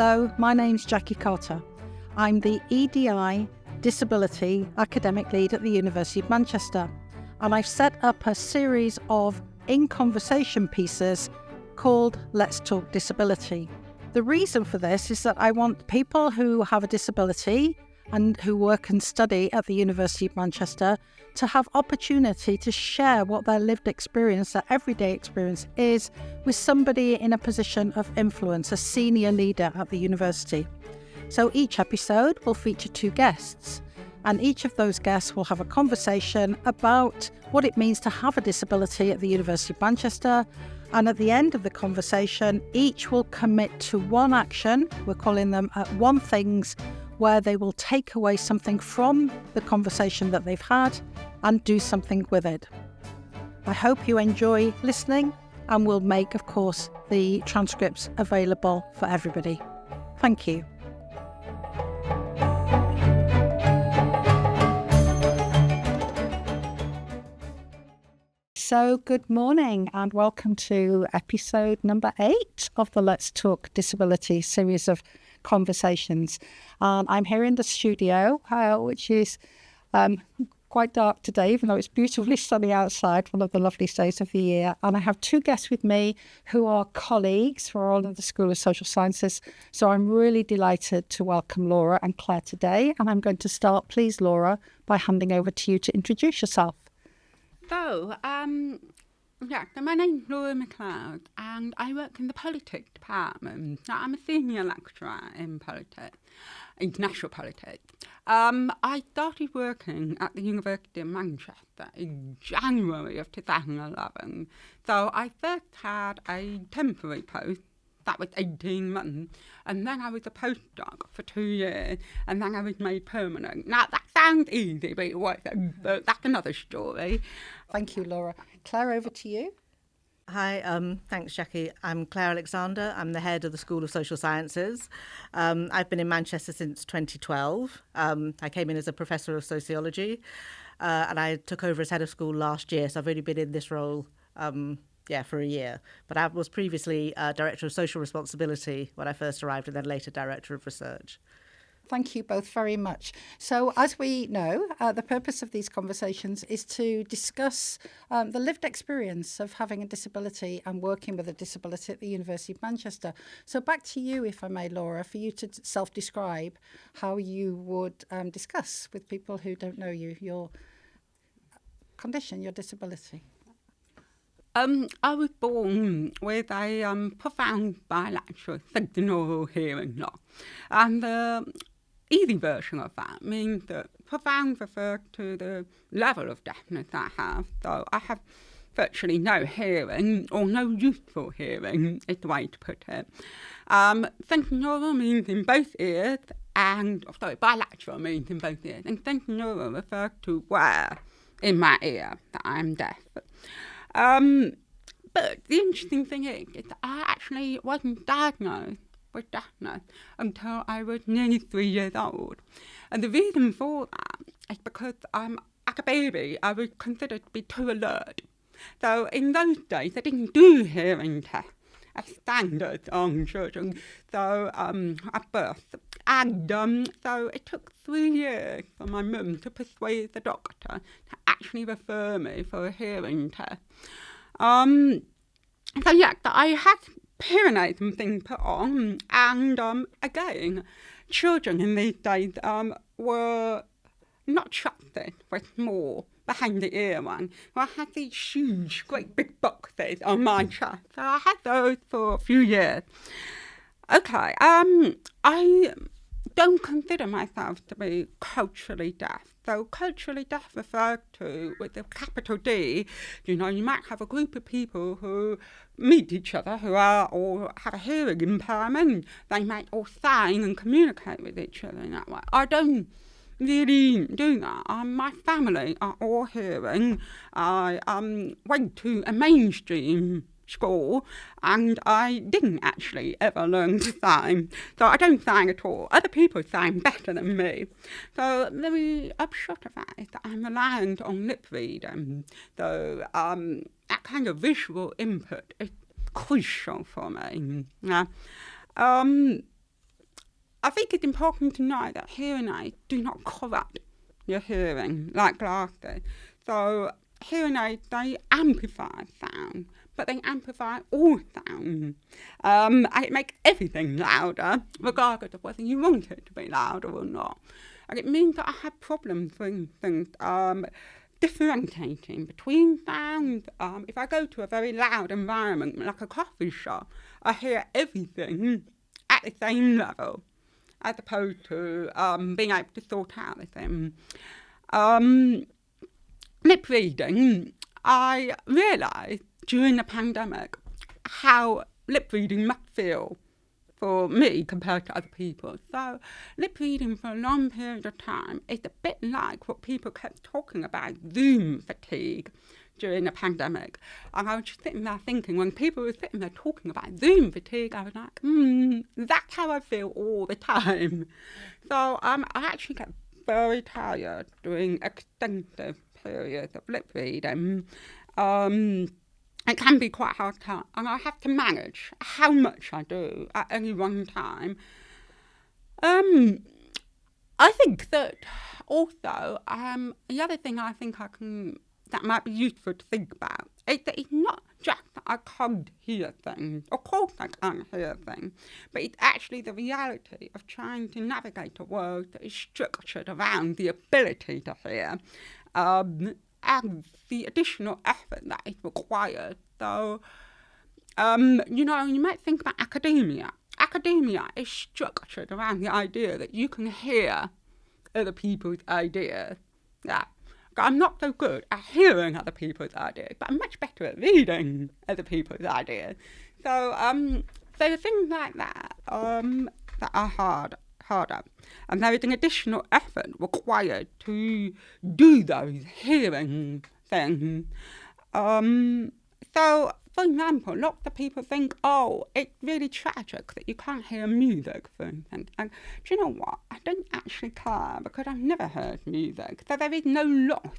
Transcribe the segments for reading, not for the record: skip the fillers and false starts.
Hello, my name's Jackie Carter. I'm the EDI Disability Academic Lead at the University of Manchester, and I've set up a series of in-conversation pieces called Let's Talk Disability. The reason for this is that I want people who have a disability and who work and study at the University of Manchester to have opportunity to share what their lived experience, their everyday experience is with somebody in a position of influence, a senior leader at the university. So each episode will feature 2 guests, and each of those guests will have a conversation about what it means to have a disability at the University of Manchester. And at the end of the conversation, each will commit to one action, we're calling them one things, where they will take away something from the conversation that they've had and do something with it. I hope you enjoy listening, and we'll make, of course, the transcripts available for everybody. Thank you. So good morning and welcome to episode number 8 of the Let's Talk Disability series of conversations. I'm here in the studio, which is quite dark today, even though it's beautifully sunny outside, one of the loveliest days of the year. And I have 2 guests with me who are colleagues who are all at the School of Social Sciences. So I'm really delighted to welcome Laura and Claire today. And I'm going to start, please, Laura, by handing over to you to introduce yourself. So my name's Laura McLeod and I work in the politics department. Now, I'm a senior lecturer in politics, international politics. I started working at the University of Manchester in January of 2011. So I first had a temporary post. That was 18 months, and then I was a postdoc for 2 years, and then I was made permanent. Now, that sounds easy, but it wasn't, but that's another story. Thank you, Laura. Claire, over to you. Hi, thanks, Jackie. I'm Claire Alexander. I'm the head of the School of Social Sciences. I've been in Manchester since 2012. I came in as a professor of sociology, and I took over as head of school last year, so I've only been in this role for a year. But I was previously Director of Social Responsibility when I first arrived, and then later Director of Research. Thank you both very much. So as we know, the purpose of these conversations is to discuss the lived experience of having a disability and working with a disability at the University of Manchester. So back to you, if I may, Laura, for you to self-describe how you would discuss with people who don't know you, your condition, your disability. I was born with a profound bilateral sensorineural hearing loss, and the easy version of that means that profound refers to the level of deafness I have. So I have virtually no hearing, or no useful hearing is the way to put it. Sensorineural means in both ears, bilateral means in both ears, and sensorineural refers to where in my ear that I'm deaf. But the interesting thing is I actually wasn't diagnosed with deafness until I was nearly 3 years old. And the reason for that is because as a baby, I was considered to be too alert. So in those days, they didn't do hearing tests as standard on children, so at birth. And so it took 3 years for my mum to persuade the doctor to actually refer me for a hearing test. I had hearing aids and things put on, and again, children in these days were not trusted with more behind the ear one. I had these huge, great big boxes on my chest, so I had those for a few years. Okay, I don't consider myself to be culturally deaf. So culturally deaf refers to, with a capital D, you might have a group of people who meet each other who are or have a hearing impairment. They might all sign and communicate with each other in that way. I don't really do that. My family are all hearing. I went to a mainstream school and I didn't actually ever learn to sign, so I don't sign at all. Other people sign better than me. So the upshot of that is that I'm reliant on lip reading. So that kind of visual input is crucial for me. I think it's important to know that hearing aids do not correct your hearing like glasses. So hearing aids, they amplify sound, but they amplify all sound. And it makes everything louder, regardless of whether you want it to be louder or not. And it means that I have problems, for instance, differentiating between sounds. If I go to a very loud environment, like a coffee shop, I hear everything at the same level, as opposed to being able to sort out the thing. Lip reading, I realised during the pandemic how lip reading must feel for me compared to other people. So lip reading for a long period of time is a bit like what people kept talking about, Zoom fatigue, during the pandemic. And I was just sitting there thinking, when people were sitting there talking about Zoom fatigue, I was like, that's how I feel all the time. So I actually get very tired during extensive periods of lip reading. It can be quite hard to, and I have to manage how much I do at any one time. I think that also, the other thing I think that might be useful to think about is that it's not just that I can't hear things. Of course I can't hear things, but it's actually the reality of trying to navigate a world that is structured around the ability to hear, and the additional effort that is required. So, you might think about academia. Academia is structured around the idea that you can hear other people's ideas. Yeah. I'm not so good at hearing other people's ideas, but I'm much better at reading other people's ideas. So there are things like that that are harder. And there is an additional effort required to do those hearing things. So, for example, lots of people think, it's really tragic that you can't hear music, for instance. And do you know what? I don't actually care, because I've never heard music. So there is no loss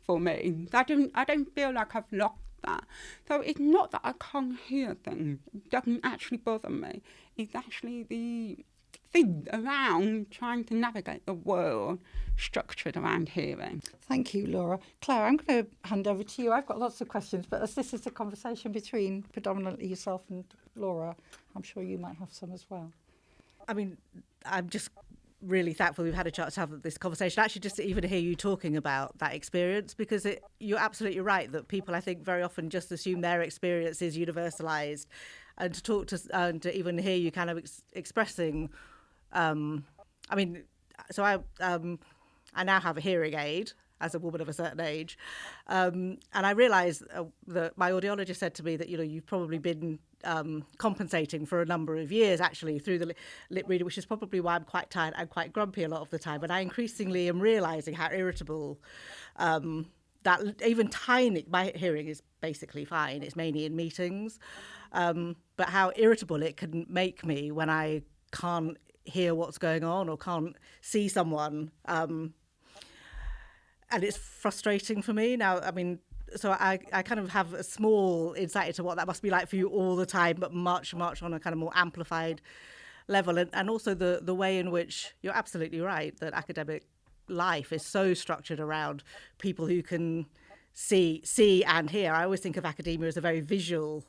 for me. I don't feel like I've lost that. So it's not that I can't hear things. It doesn't actually bother me. It's actually the things around trying to navigate the world structured around hearing. Thank you, Laura. Claire, I'm going to hand over to you. I've got lots of questions, but as this is a conversation between predominantly yourself and Laura, I'm sure you might have some as well. I mean, I'm just really thankful we've had a chance to have this conversation, actually just to even hear you talking about that experience, because you're absolutely right that people, I think, very often just assume their experience is universalised, and to talk to and to even hear you kind of expressing, so I now have a hearing aid as a woman of a certain age, and I realised that my audiologist said to me that you've probably been compensating for a number of years actually through the lip reader, which is probably why I'm quite tired and quite grumpy a lot of the time. But I increasingly am realising how irritable that even tiny, my hearing is basically fine, it's mainly in meetings, but how irritable it can make me when I can't hear what's going on or can't see someone, and it's frustrating for me now. I mean, so I kind of have a small insight into what that must be like for you all the time, but much on a kind of more amplified level, and also the way in which you're absolutely right that academic life is so structured around people who can see and hear. I always think of academia as a very visual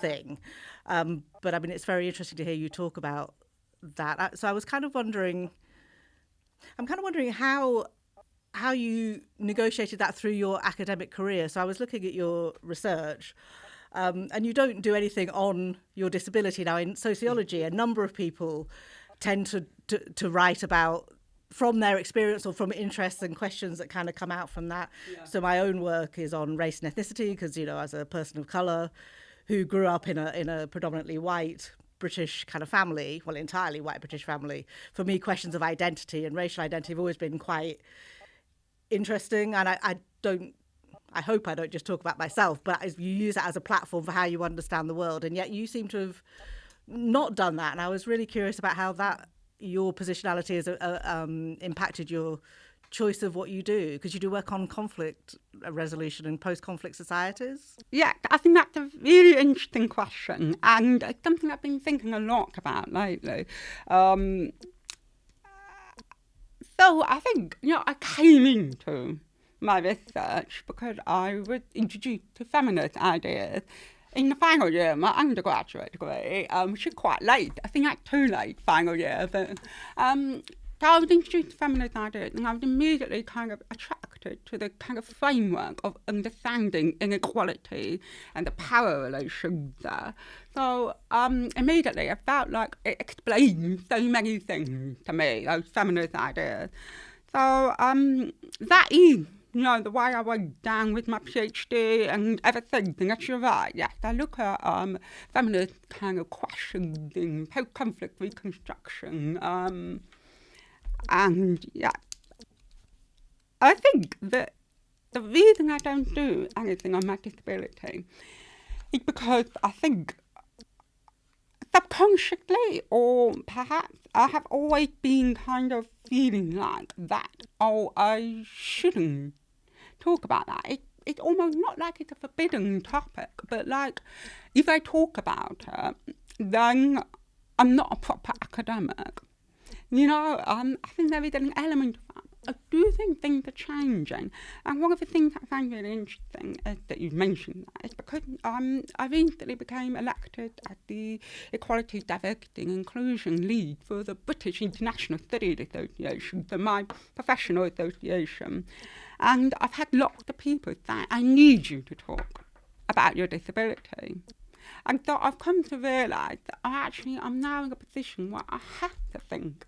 thing, but I mean, it's very interesting to hear you talk about that. So I was kind of wondering, how you negotiated that through your academic career. So I was looking at your research, and you don't do anything on your disability. Now, in sociology, a number of people tend to write about from their experience or from interests and questions that kind of come out from that. Yeah. So my own work is on race and ethnicity, because, as a person of colour who grew up in a predominantly white British kind of family, well, entirely white British family, for me, questions of identity and racial identity have always been quite interesting. And I hope I don't just talk about myself, but you use it as a platform for how you understand the world. And yet you seem to have not done that. And I was really curious about how that your positionality has impacted your choice of what you do? Because you do work on conflict resolution in post-conflict societies. Yeah, I think that's a really interesting question, and it's something I've been thinking a lot about lately. So I think, I came into my research because I was introduced to feminist ideas in the final year of my undergraduate degree, which is quite late. I think that's too late, final year. But, so I was introduced to feminist ideas, and I was immediately kind of attracted to the kind of framework of understanding inequality and the power relations there. So immediately I felt like it explained so many things to me, those feminist ideas. So that is, the way I went down with my PhD and everything. And that's right, yes. I look at feminist kind of questions in post-conflict reconstruction. And yeah, I think that the reason I don't do anything on my disability is because I think subconsciously, or perhaps I have always been kind of feeling like that, I shouldn't talk about that. It's almost not like it's a forbidden topic, but like if I talk about it, then I'm not a proper academic. I think there is an element of that. I do think things are changing. And one of the things I find really interesting is that you mentioned that is because I recently became elected as the Equality, Diversity and Inclusion Lead for the British International Studies Association, so my professional association. And I've had lots of people say, I need you to talk about your disability. And so I've come to realise that I'm now in a position where I have to think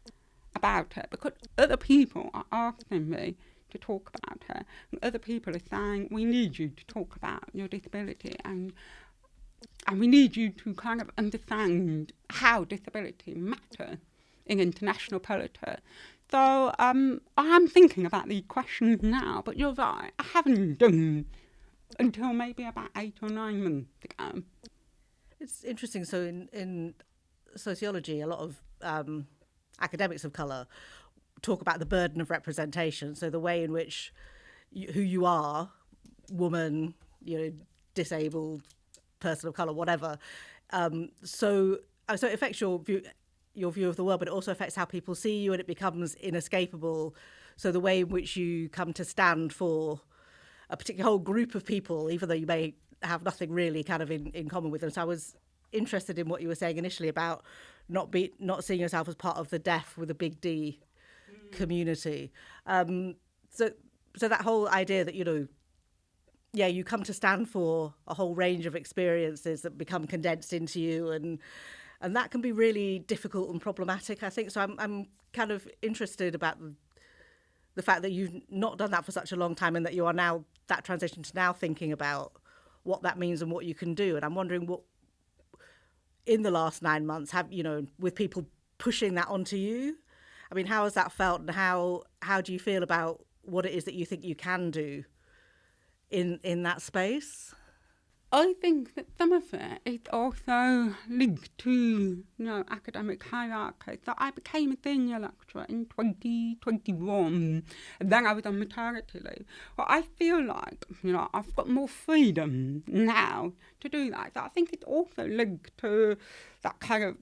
about it because other people are asking me to talk about it. And other people are saying, we need you to talk about your disability and we need you to kind of understand how disability matters in international politics. So I'm thinking about these questions now, but you're right, I haven't done until maybe about 8 or 9 months ago. It's interesting. So in sociology, a lot of academics of colour talk about the burden of representation. So the way in which who you are, woman, disabled, person of colour, whatever. So it affects your view of the world, but it also affects how people see you, and it becomes inescapable. So the way in which you come to stand for a particular whole group of people, even though you may have nothing really kind of in common with them. So I was interested in what you were saying initially about not seeing yourself as part of the deaf with a big D community. So that whole idea that, you come to stand for a whole range of experiences that become condensed into you, and that can be really difficult and problematic, I think. So I'm kind of interested about the fact that you've not done that for such a long time, and that you are now, that transition to now thinking about what that means and what you can do. And I'm wondering what, in the last 9 months, with people pushing that onto you, I mean, how has that felt, and how do you feel about what it is that you think you can do in that space? I think that some of it is also linked to, academic hierarchy. So I became a senior lecturer in 2021, and then I was on maternity leave. Well, I feel like, I've got more freedom now to do that. So I think it's also linked to that kind of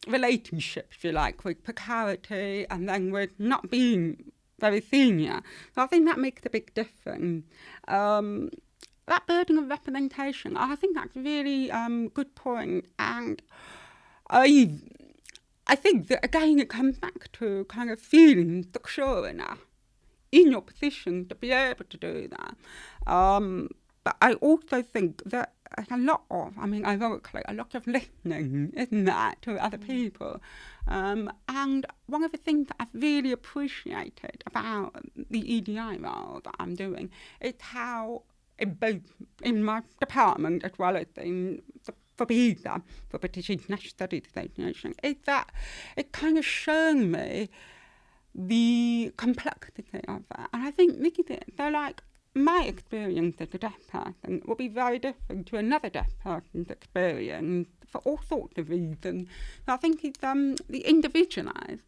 relationship, if you like, with precarity and then with not being very senior. So I think that makes a big difference. That burden of representation, I think that's a really good point. And I think that, again, it comes back to kind of feeling secure enough in your position to be able to do that. But I also think that ironically, a lot of listening, isn't that, to other people. And one of the things that I've really appreciated about the EDI role that I'm doing is how, both in my department as well as for BISA, for British International Studies Association, is that it kind of shown me the complexity of it. And I think this is it. So like, my experience as a deaf person will be very different to another deaf person's experience for all sorts of reasons. So I think it's the individualised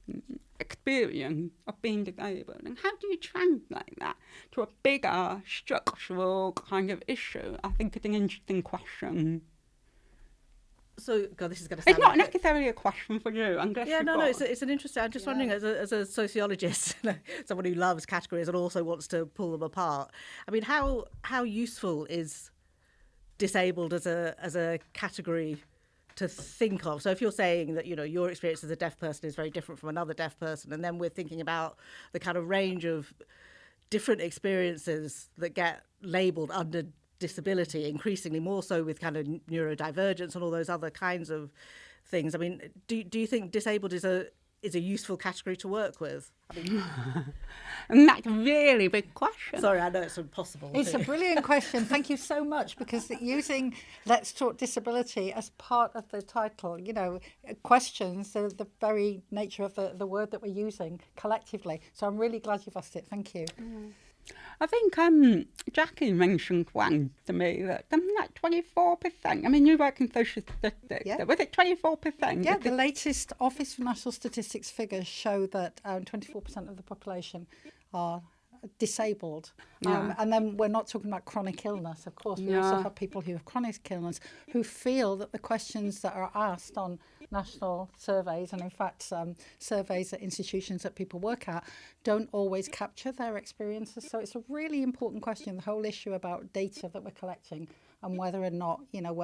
experience of being disabled, and how do you translate that to a bigger structural kind of issue? I think it's an interesting question. So, God, this is going to sound It's not like necessarily a question for you, unless yeah, you've no, got... it's an interesting. I'm just wondering, as a sociologist, someone who loves categories and also wants to pull them apart. I mean, how useful is disabled as a category to think of? So, if you're saying that your experience as a deaf person is very different from another deaf person, and then we're thinking about the kind of range of different experiences that get labelled under disability, increasingly more so with kind of neurodivergence and all those other kinds of things. I mean, do you think disabled is a useful category to work with? I mean, And that's a really big question. sorry, I know it's impossible. It's a brilliant question. Thank you so much, because using Let's Talk Disability as part of the title, questions the very nature of the word that we're using collectively. So I'm really glad you've asked it. Thank you. I think Jackie mentioned once to me that something like 24%. I mean, you work in social statistics. Yeah. Was it 24%? Yeah, the latest Office for National Statistics figures show that 24% of the population are disabled. Yeah. And then we're not talking about chronic illness. Of course, we also have people who have chronic illness who feel that the questions that are asked on national surveys, and in fact surveys at institutions that people work at, don't always capture their experiences. So it's a really important question, the whole issue about data that we're collecting and whether or not,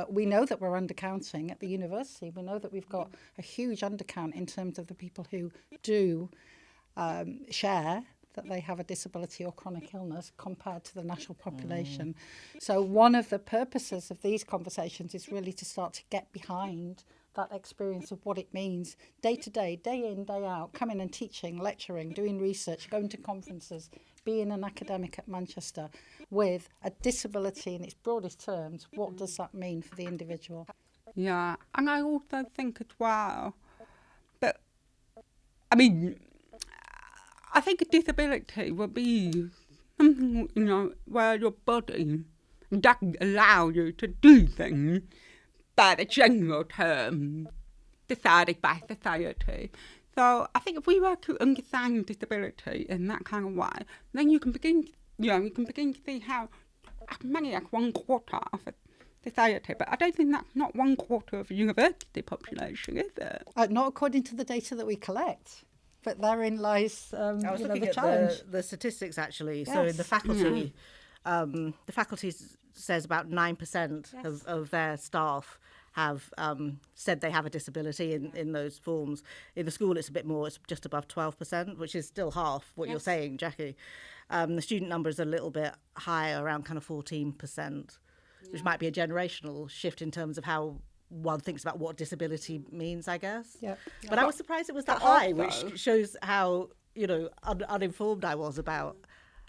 we know that we're undercounting at the university. We know that we've got a huge undercount in terms of the people who do share that they have a disability or chronic illness compared to the national population. So one of the purposes of these conversations is really to start to get behind that experience of what it means day to day, day in, day out, coming and teaching, lecturing, doing research, going to conferences, being an academic at Manchester with a disability in its broadest terms. What does that mean for the individual? Yeah, and I also think as well that, I mean, I think a disability will be something, where your body doesn't allow you to do things by the general term decided by society. So I think if we were to understand disability in that kind of way, then you can begin to see how many like 1/4 of a society, but I don't think that's not 1/4 of a university population, is it? Not according to the data that we collect. But therein lies I was looking the at challenge. the statistics actually. Yes. So in the faculty, the faculty says about 9% of their staff have said they have a disability in those forms. In the school, it's a bit more. It's just above 12%, which is still half what you're saying, Jackie. The student number is a little bit higher, around kind of 14%, which might be a generational shift in terms of how one thinks about what disability means, I guess. Yeah. But I was surprised it was that high, which shows how, uninformed I was about.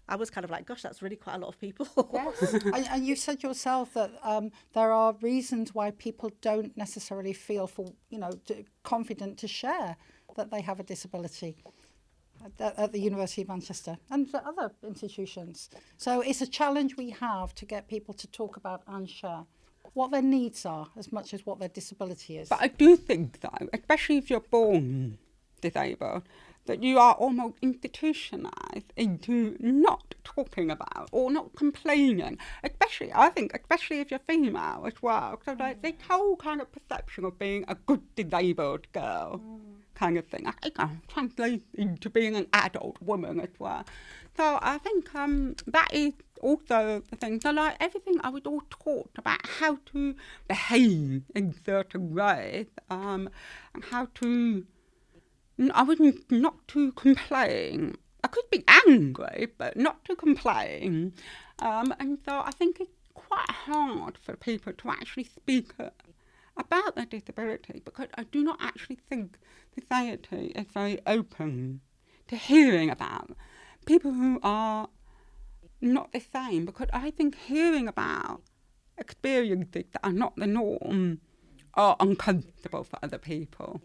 I was kind of like, gosh, that's really quite a lot of people. Yes. And you said yourself that there are reasons why people don't necessarily feel confident to share that they have a disability at the University of Manchester and at other institutions. So it's a challenge we have to get people to talk about and share what their needs are as much as what their disability is. But I do think, though, especially if you're born disabled, that you are almost institutionalised into not talking about or not complaining. Especially if you're female as well. So like this whole kind of perception of being a good disabled girl kind of thing. I think translates into being an adult woman as well. So I think that is also the thing. So like everything I was all taught about how to behave in certain ways and how to... I was not to complain. I could be angry, but not to complain. And so I think it's quite hard for people to actually speak about their disability, because I do not actually think society is very open to hearing about people who are not the same, because I think hearing about experiences that are not the norm are uncomfortable for other people.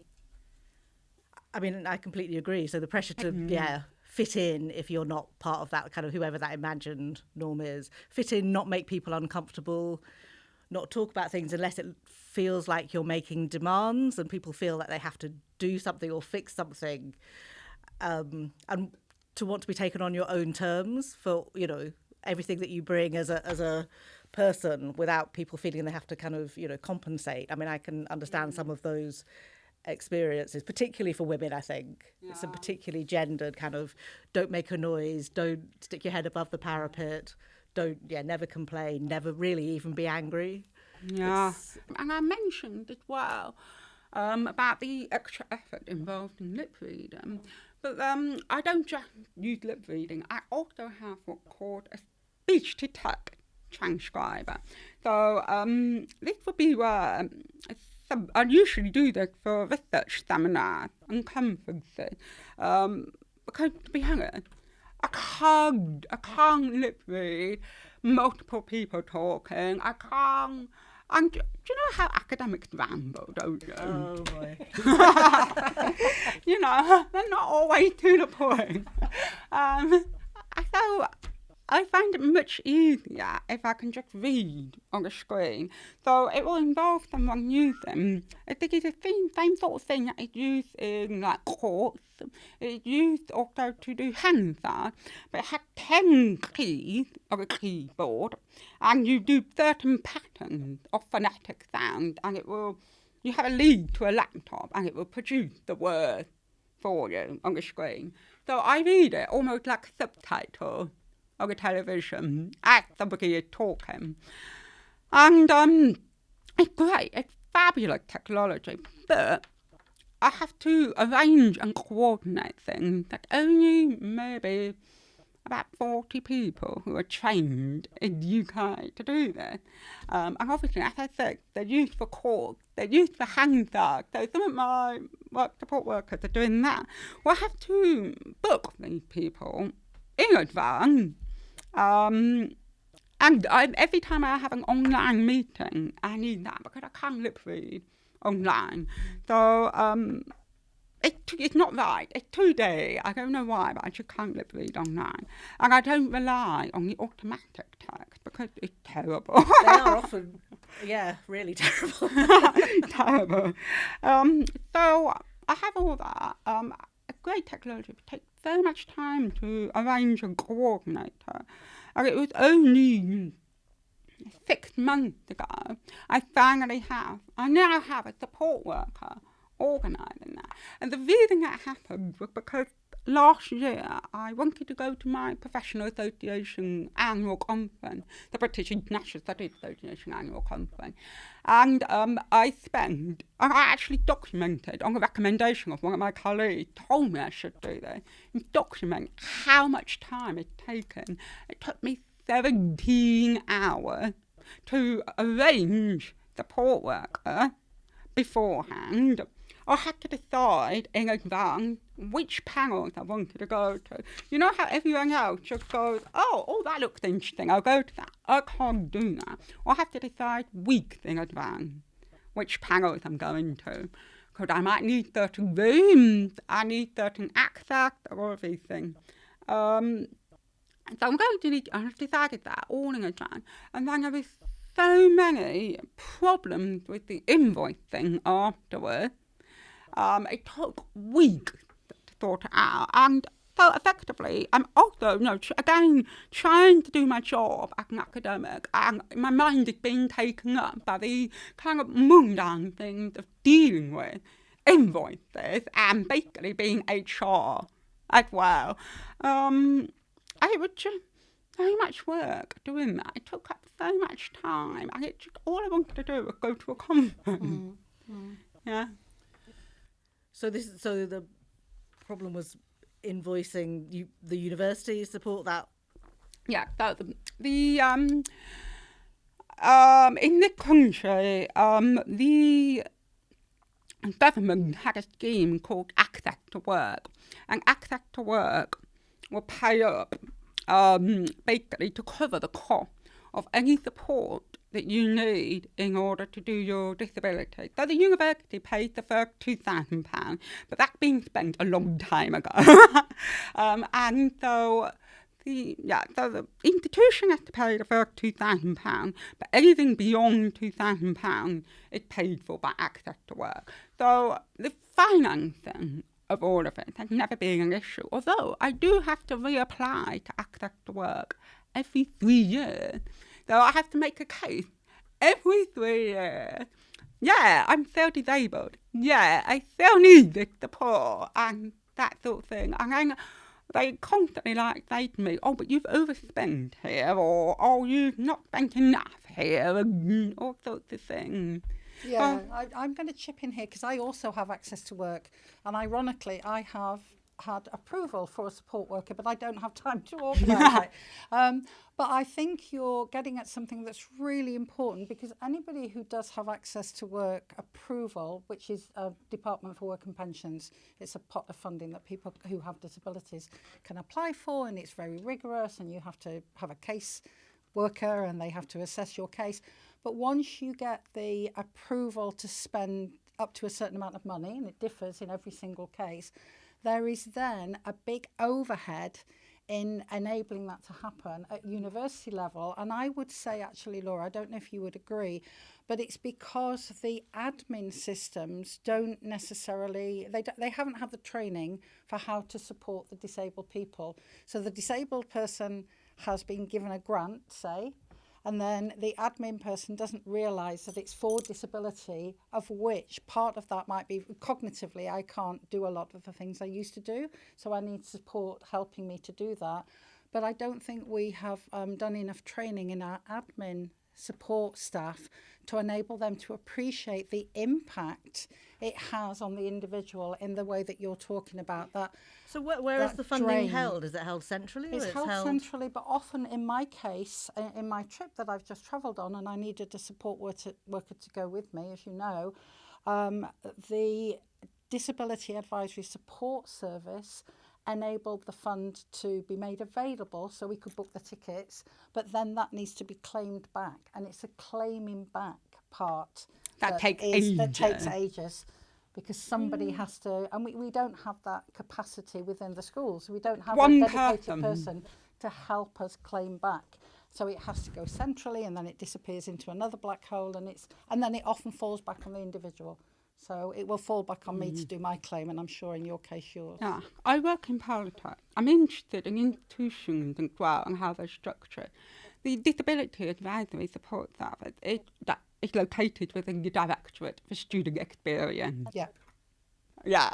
I mean, I completely agree. So the pressure to, fit in if you're not part of that kind of whoever that imagined norm is. Fit in, not make people uncomfortable, not talk about things unless it feels like you're making demands and people feel that they have to do something or fix something. and to want to be taken on your own terms for, you know, everything that you bring as a person without people feeling they have to kind of, you know, compensate. I mean, I can understand some of those experiences, particularly for women, I think. Yeah. It's a particularly gendered kind of, don't make a noise, don't stick your head above the parapet, never complain, never really even be angry. Yeah. And I mentioned as well about the extra effort involved in lip reading. But I don't just use lip reading. I also have what's called a speech-to-text transcriber. So this would be where I usually do this for research seminars and conferences. Because to be honest, I can't lip read multiple people talking. I can't. And do you know how academics ramble, don't you? Oh boy. You know, they're not always to the point. So I find it much easier if I can just read on the screen. So it will involve someone using, I think it's the same sort of thing that is used in like courts. It's used also to do hand signs, but it has 10 keys on a keyboard, and you do certain patterns of phonetic sound, and you have a lead to a laptop, and it will produce the word for you on the screen. So I read it almost like subtitled on the television as somebody is talking. And it's great, it's fabulous technology, but I have to arrange and coordinate things that only maybe about 40 people who are trained in the UK to do this. And obviously, as I said, they're used for calls, they're used for hand signs. So some of my support workers are doing that. Well, I have to book these people in advance. And every time I have an online meeting, I need that because I can't lip read online. So it's not right. It's 2 days. I don't know why, but I just can't lip read online. And I don't rely on the automatic text because it's terrible. They are often, really terrible. Terrible. So I have all that. A great technology, it takes so much time to arrange and coordinate her. And it was only 6 months ago I now have a support worker organising that. And the reason that happened was because last year I wanted to go to my professional association annual conference, the British International Studies Association annual conference. And I actually documented, on the recommendation of one of my colleagues, told me I should do this, and document how much time it's taken. It took me 17 hours to arrange support worker beforehand. I had to decide in advance which panels I wanted to go to. You know how everyone else just goes, oh, that looks interesting, I'll go to that. I can't do that. I have to decide weeks in advance which panels I'm going to. Because I might need certain rooms, I need certain access, all of these things. So I've decided that all in advance. And then there was so many problems with the invoicing afterwards. It took weeks to sort it out. And so effectively, I'm also, again, trying to do my job as an academic, and my mind is being taken up by the kind of mundane things of dealing with invoices and basically being HR as well. It was just so much work doing that. It took up so much time, and all I wanted to do was go to a conference. Yeah. So the problem was invoicing. The university support that. Yeah. So the in this country, the government had a scheme called Access to Work, and Access to Work will pay up basically to cover the cost of any support that you need in order to do your disability. So the university pays the first £2,000, but that's been spent a long time ago. And so the institution has to pay the first £2,000, but anything beyond £2,000 is paid for by Access to Work. So the financing of all of it. There's never been an issue. Although I do have to reapply to access to work every 3 years. So I have to make a case every 3 years. Yeah, I'm still disabled. Yeah, I still need this support and that sort of thing. And then they constantly say to me, oh, but you've overspent here, or oh, you've not spent enough here, and all sorts of things. Yeah, I'm going to chip in here because I also have access to work, and ironically, I have had approval for a support worker, but I don't have time to organise it. But I think you're getting at something that's really important, because anybody who does have access to work approval, which is Department for Work and Pensions, it's a pot of funding that people who have disabilities can apply for, and it's very rigorous, and you have to have a case worker and they have to assess your case. But once you get the approval to spend up to a certain amount of money, and it differs in every single case, there is then a big overhead in enabling that to happen at university level. And I would say, actually, Laura, I don't know if you would agree, but it's because the admin systems don't necessarily, they haven't had the training for how to support the disabled people. So the disabled person has been given a grant, say, and then the admin person doesn't realise that it's for disability, of which part of that might be cognitively, I can't do a lot of the things I used to do, so I need support helping me to do that. But I don't think we have done enough training in our admin support staff to enable them to appreciate the impact it has on the individual in the way that you're talking about. That. So where is the funding drain. held? Is it held centrally? It's held centrally, but often in my case, in my trip that I've just travelled on, and I needed a support worker to go with me, as you know, the Disability Advisory Support Service enabled the fund to be made available so we could book the tickets, but then that needs to be claimed back, and it's a claiming back part that takes ages, because somebody has to, and we don't have that capacity within the schools. We don't have a dedicated person to help us claim back. So it has to go centrally, and then it disappears into another black hole, and then it often falls back on the individual. So it will fall back on me to do my claim, and I'm sure in your case yours. Yeah, I work in politics. I'm interested in institutions as well and how they're structured. The Disability Advisory Support Service is located within the Directorate for Student Experience. Yeah. Yeah,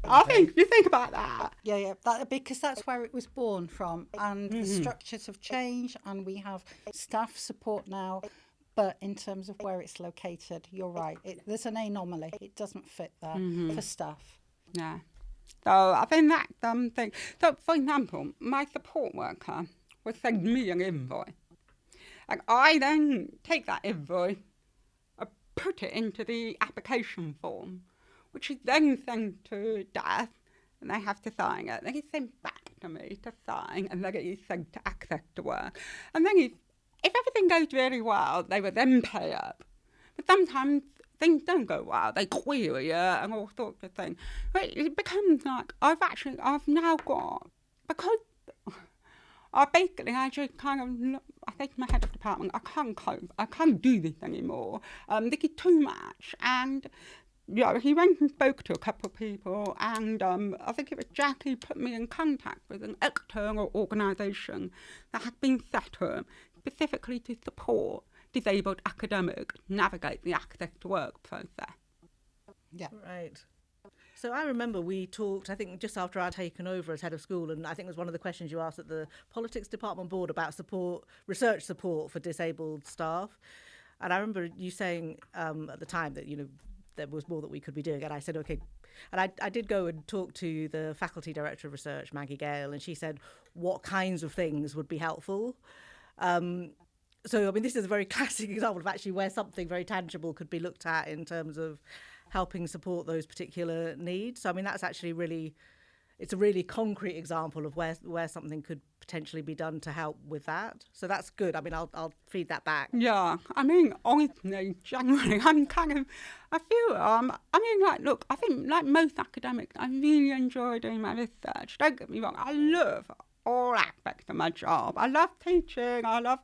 I think you think about that. Yeah, because that's where it was born from, and the structures have changed, and we have staff support now. But in terms of where it's located, you're right. There's an anomaly. It doesn't fit there for staff. Yeah. So I think that's something. So, for example, my support worker will send me an invoice. And I then take that invoice and put it into the application form, which is then sent to DAS, and they have to sign it. Then it's sent back to me to sign, and then it is sent to access to work. And then if everything goes really well, they will then pay up. But sometimes things don't go well. They query it and all sorts of things. But it becomes like, I've now got, because I just kind of, I say to my head of department, I can't cope. I can't do this anymore. This is too much. And yeah, he went and spoke to a couple of people, and I think it was Jackie put me in contact with an external organisation that had been set up specifically to support disabled academics navigate the access to work process. Yeah. Right. So I remember we talked, I think just after I'd taken over as head of school, and I think it was one of the questions you asked at the Politics Department Board about research support for disabled staff. And I remember you saying at the time that, there was more that we could be doing. And I said, okay. And I did go and talk to the Faculty Director of Research, Maggie Gale, and she said what kinds of things would be helpful. So, this is a very classic example of actually where something very tangible could be looked at in terms of helping support those particular needs. So, that's actually it's a really concrete example of where something could potentially be done to help with that. So that's good. I'll feed that back. Yeah, honestly, generally, I feel, look, I think like most academics, I really enjoy doing my research. Don't get me wrong, I love all aspects of my job. I love teaching, I love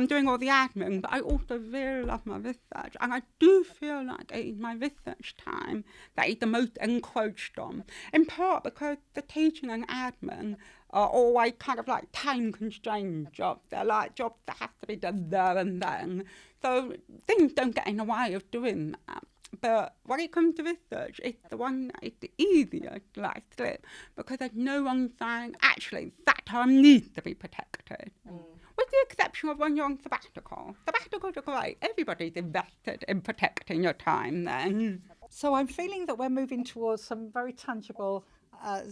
doing all the admin, but I also really love my research. And I do feel like in my research time that is the most encroached on, in part because the teaching and admin are always kind of like time-constrained jobs. They're like jobs that have to be done there and then. So things don't get in the way of doing that. But when it comes to research, it's the one that is the easiest to let slip, because there's no one saying, actually, that time needs to be protected. With the exception of when you're on sabbatical. Sabbaticals are great. Everybody's invested in protecting your time then. So I'm feeling that we're moving towards some very tangible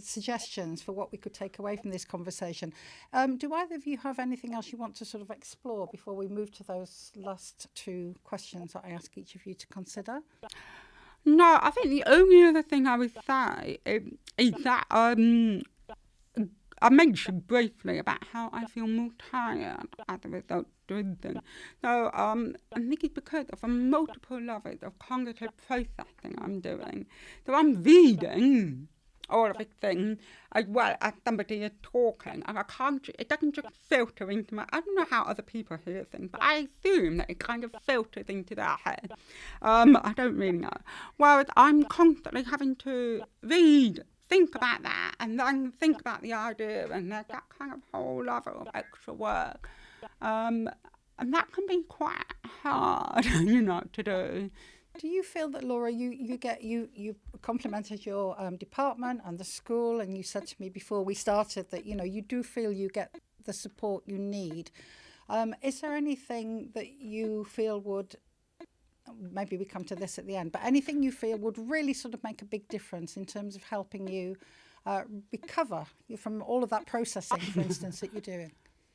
suggestions for what we could take away from this conversation. Do either of you have anything else you want to sort of explore before we move to those last two questions that I ask each of you to consider? No, I think the only other thing I would say is that I mentioned briefly about how I feel more tired as a result of doing things. So I think it's because of the multiple levels of cognitive processing I'm doing. So I'm reading all of the things as well as somebody is talking, and it doesn't just filter into I don't know how other people hear things, but I assume that it kind of filters into their head. I don't really know. Whereas I'm constantly having to read, think about that, and then think about the idea, and there's that kind of whole level of extra work. And that can be quite hard, to do. Do you feel that, Laura, you complimented your department and the school, and you said to me before we started that, you do feel you get the support you need. Is there anything that you feel would, maybe we come to this at the end, but anything you feel would really sort of make a big difference in terms of helping you recover from all of that processing, for instance, that you're doing?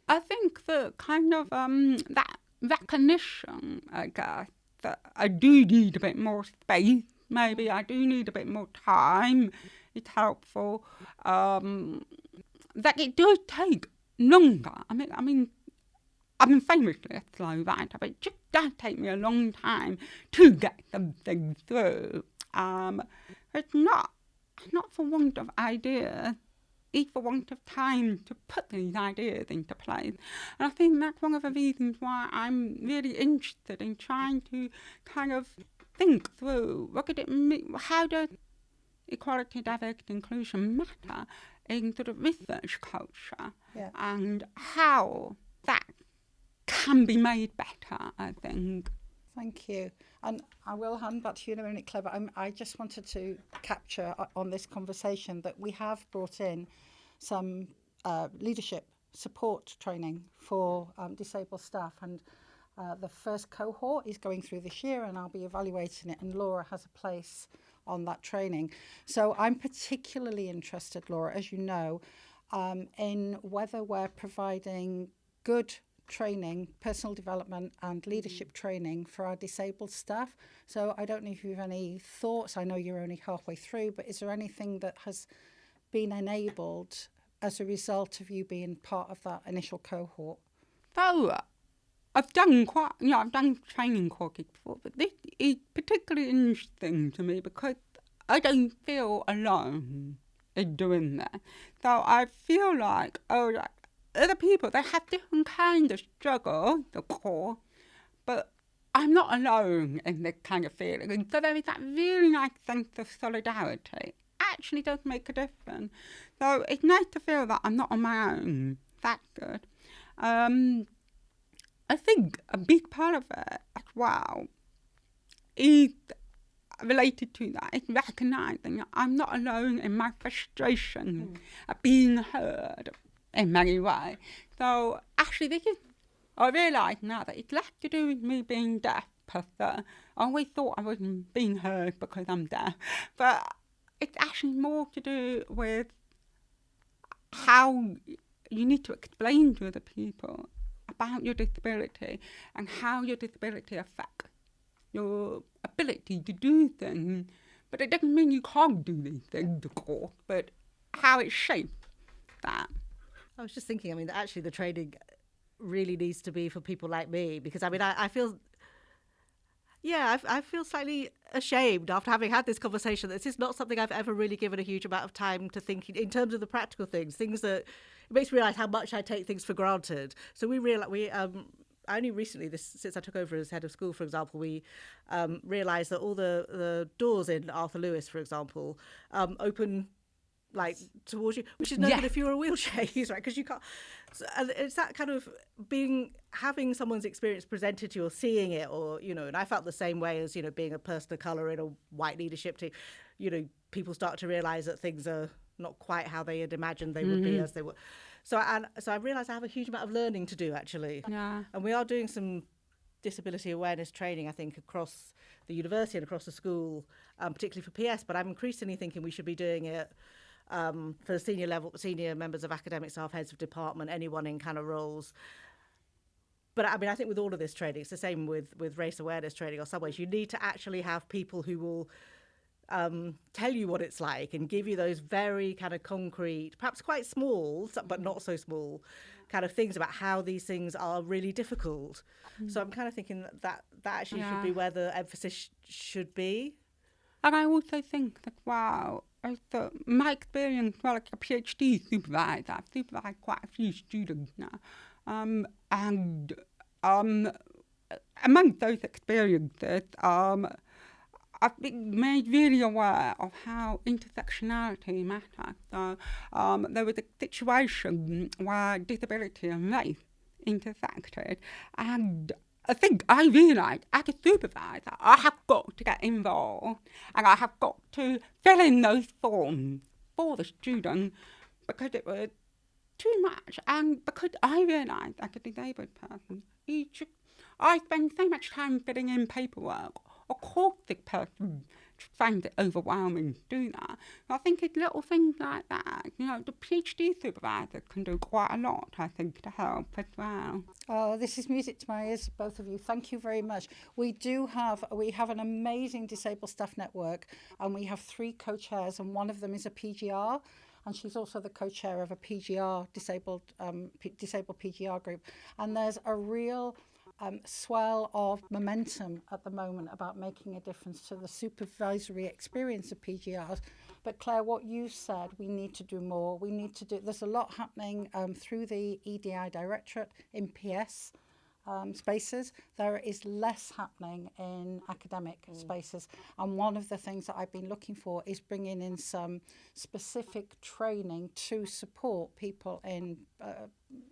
I think the kind of that recognition, I guess, that I do need a bit more space, maybe I do need a bit more time, it's helpful. That it does take longer. I mean, I'm famously a slow writer, but it just does take me a long time to get something through. It's not for want of ideas. It's for want of time to put these ideas into place. And I think that's one of the reasons why I'm really interested in trying to kind of think through, how does equality, diversity, inclusion matter in sort of research culture, and how that can be made better, I think. Thank you. And I will hand back to you in a minute, Claire, but I just wanted to capture on this conversation that we have brought in some leadership support training for disabled staff. And the first cohort is going through this year, and I'll be evaluating it, and Laura has a place on that training. So I'm particularly interested, Laura, as you know, in whether we're providing good training, personal development and leadership training for our disabled staff. So I don't know if you have any thoughts. I know you're only halfway through, but is there anything that has been enabled as a result of you being part of that initial cohort? So I've done training courses before, but this is particularly interesting to me because I don't feel alone in doing that. So I feel like, other people, they have different kinds of struggle, the core, but I'm not alone in this kind of feeling. And so there is that really nice sense of solidarity. Actually does make a difference. So it's nice to feel that I'm not on my own. That's good. I think a big part of it as well is related to that. It's recognising that I'm not alone in my frustration at being heard in many ways. So actually I realise now that it's less to do with me being deaf per se. I always thought I wasn't being heard because I'm deaf. But it's actually more to do with how you need to explain to other people about your disability and how your disability affects your ability to do things. But it doesn't mean you can't do these things, of course, but how it shapes that. I was just thinking, actually the training really needs to be for people like me, because I feel... Yeah, I feel slightly ashamed after having had this conversation. This is not something I've ever really given a huge amount of time to thinking in terms of the practical things that makes me realise how much I take things for granted. So we only recently, since I took over as head of school, for example, we realised that all the doors in Arthur Lewis, for example, open like towards you, which is no good if you're a wheelchair user, right? Because you can't. So, and it's that kind of having someone's experience presented to you or seeing it, or and I felt the same way as being a person of colour in a white leadership team. People start to realise that things are not quite how they had imagined they would be as they were. So I realised I have a huge amount of learning to do actually. Yeah. And we are doing some disability awareness training, I think, across the university and across the school, particularly for PS. But I'm increasingly thinking we should be doing it for senior members of academic staff, heads of department, anyone in kind of roles. But I mean, I think with all of this training, it's the same with race awareness training or some ways. You need to actually have people who will tell you what it's like and give you those very kind of concrete, perhaps quite small, but not so small, kind of things about how these things are really difficult. So I'm kind of thinking that actually should be where the emphasis should be. And I also think that, my experience, like a PhD supervisor, I've supervised quite a few students now. And among those experiences, I've been made really aware of how intersectionality matters. So there was a situation where disability and race intersected, and I think I realised as a supervisor I have got to get involved and I have got to fill in those forms for the student because it was too much, and because I realised as a disabled person, I spend so much time filling in paperwork. Of course this person finds it overwhelming to do that. I think it's little things like that. The PhD supervisor can do quite a lot, I think, to help as well. Oh, this is music to my ears, both of you. Thank you very much. We have an amazing disabled staff network, and we have 3 co-chairs, and one of them is a PGR. And she's also the co-chair of a PGR, disabled PGR group. And there's a real swell of momentum at the moment about making a difference to the supervisory experience of PGRs. But Claire, what you said, we need to do more. There's a lot happening through the EDI Directorate in PS spaces. There is less happening in academic spaces. And one of the things that I've been looking for is bringing in some specific training to support people in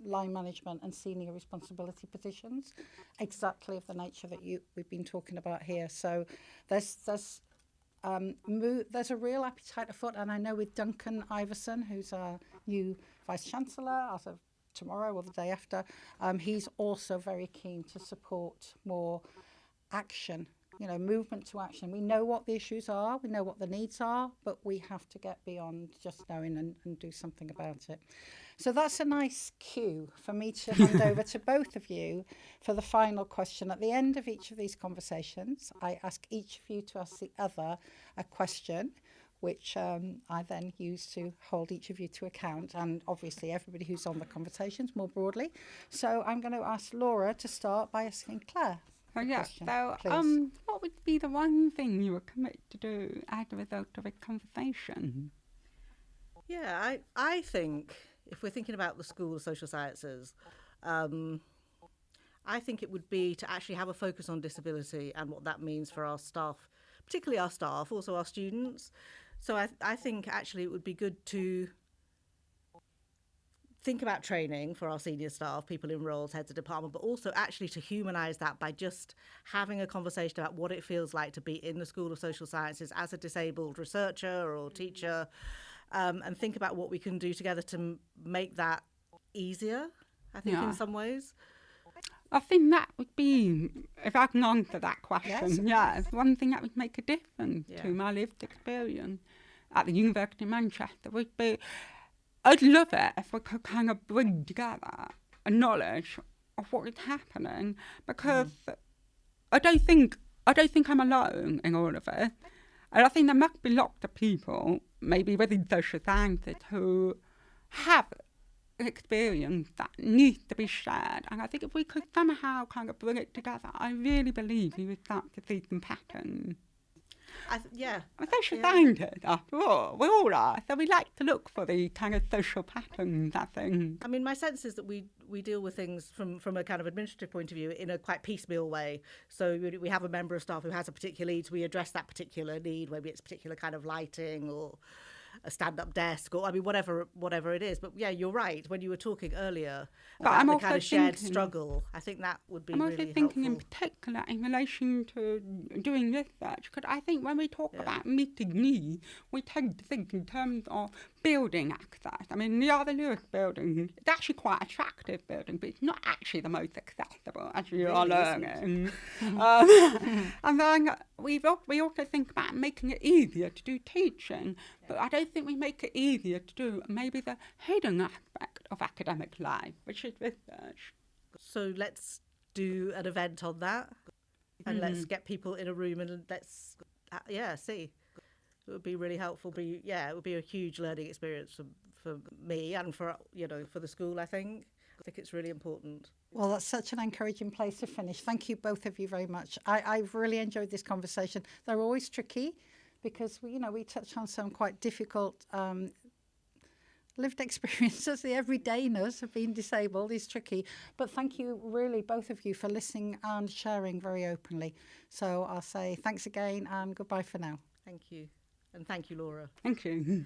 line management and senior responsibility positions, exactly of the nature that we've been talking about here. So there's a real appetite afoot, and I know with Duncan Iverson, who's our new Vice Chancellor as of tomorrow or the day after, he's also very keen to support more action, movement to action. We know what the issues are, we know what the needs are, but we have to get beyond just knowing and do something about it. So that's a nice cue for me to hand over to both of you for the final question. At the end of each of these conversations, I ask each of you to ask the other a question, which I then use to hold each of you to account, and obviously everybody who's on the conversations more broadly. So I'm going to ask Laura to start by asking Claire. Question, what would be the one thing you would commit to do as a result of a conversation? Yeah, I think if we're thinking about the School of Social Sciences, I think it would be to actually have a focus on disability and what that means for our staff, particularly our staff, also our students. So I think actually it would be good to think about training for our senior staff, people in roles, heads of department, but also actually to humanise that by just having a conversation about what it feels like to be in the School of Social Sciences as a disabled researcher or teacher, and think about what we can do together to make that easier, I think, in some ways. I think that would be, if I can answer that question, it's one thing that would make a difference to my lived experience at the University of Manchester would be, I'd love it if we could kind of bring together a knowledge of what is happening, because I don't think I'm alone in all of it. And I think there must be lots of people, maybe within social sciences, who have an experience that needs to be shared. And I think if we could somehow kind of bring it together, I really believe we would start to see some patterns. Yeah. We're social scientists, after all. We all are. So we like to look for the kind of social patterns, I think. I mean, my sense is that we deal with things from a kind of administrative point of view in a quite piecemeal way. So we have a member of staff who has a particular need, so we address that particular need, maybe it's particular kind of lighting or a stand-up desk, or I mean, whatever it is. But yeah, you're right. When you were talking earlier about the kind of shared struggle, I think that would be really helpful. I'm also thinking in particular in relation to doing research, because I think when we talk about meeting needs, we tend to think in terms of building access. I mean, the Arthur Lewis building, it's actually quite an attractive building, but it's not actually the most accessible, as you are learning. And then we also think about making it easier to do teaching, but I don't think we make it easier to do maybe the hidden aspect of academic life, which is research. So let's do an event on that, and let's get people in a room and let's, see. It would be really helpful. It would be a huge learning experience for me and for the school, I think. I think it's really important. Well, that's such an encouraging place to finish. Thank you, both of you, very much. I've really enjoyed this conversation. They're always tricky because we touch on some quite difficult lived experiences. The everydayness of being disabled is tricky. But thank you, really, both of you, for listening and sharing very openly. So I'll say thanks again and goodbye for now. Thank you. And thank you, Laura. Thank you.